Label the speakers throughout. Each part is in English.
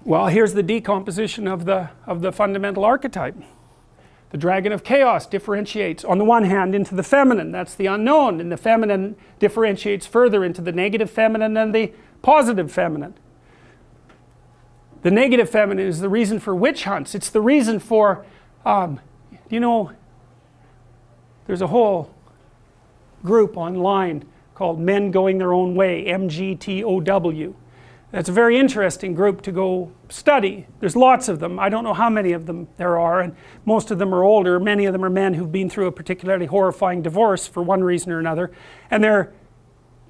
Speaker 1: Well, here's the decomposition of the fundamental archetype. The dragon of chaos differentiates on the one hand into the feminine, that's the unknown, and the feminine differentiates further into the negative feminine and the positive feminine. The negative feminine is the reason for witch hunts. It's the reason for, you know, there's a whole group online called Men Going Their Own Way, MGTOW. That's a very interesting group to go study. There's lots of them. I don't know how many of them there are, and most of them are older. Many of them are men who've been through a particularly horrifying divorce for one reason or another, and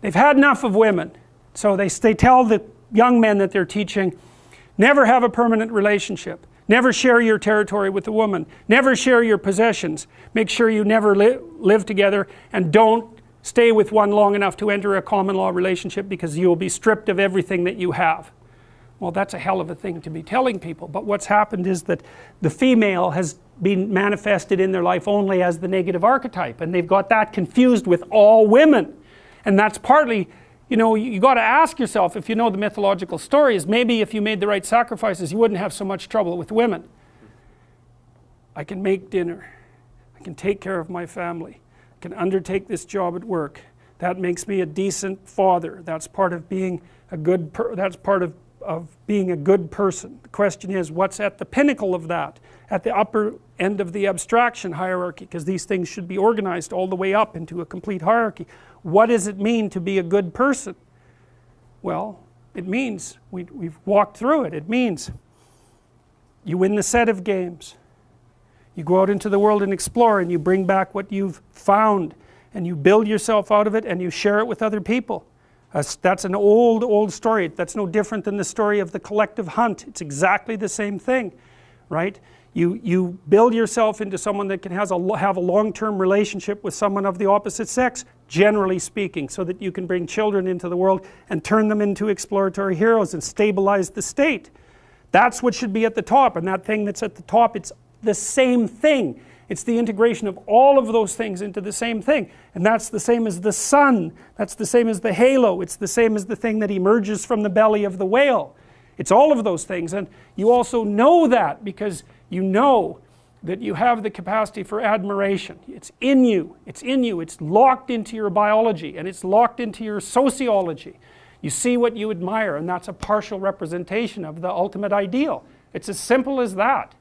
Speaker 1: they've had enough of women. So they tell the young men that they're teaching, never have a permanent relationship. Never share your territory with a woman. Never share your possessions. Make sure you never live together, and don't stay with one long enough to enter a common law relationship because you will be stripped of everything that you have. Well, that's a hell of a thing to be telling people, but what's happened is that the female has been manifested in their life only as the negative archetype, and they've got that confused with all women. And that's partly, you know, you got to ask yourself, if you know the mythological stories, maybe if you made the right sacrifices you wouldn't have so much trouble with women. I can make dinner, I can take care of my family, can undertake this job at work. That makes me a decent father. That's part of being a good being a good person. The question is, what's at the pinnacle of that, at the upper end of the abstraction hierarchy, because these things should be organized all the way up into a complete hierarchy. What does it mean to be a good person? Well, it means, we've walked through it, it means you win the set of games. You go out into the world and explore, and you bring back what you've found, and you build yourself out of it, and you share it with other people. That's an old story. That's no different than the story of the collective hunt. It's exactly the same thing, right? You build yourself into someone that can have a long-term relationship with someone of the opposite sex, generally speaking, so that you can bring children into the world and turn them into exploratory heroes and stabilize the state. That's what should be at the top, and that thing that's at the top, it's the same thing. It's the integration of all of those things into the same thing, and that's the same as the sun, that's the same as the halo, it's the same as the thing that emerges from the belly of the whale. It's all of those things, and you also know that because you know that you have the capacity for admiration. It's in you, it's locked into your biology, and it's locked into your sociology. You see what you admire, and that's a partial representation of the ultimate ideal. It's as simple as that.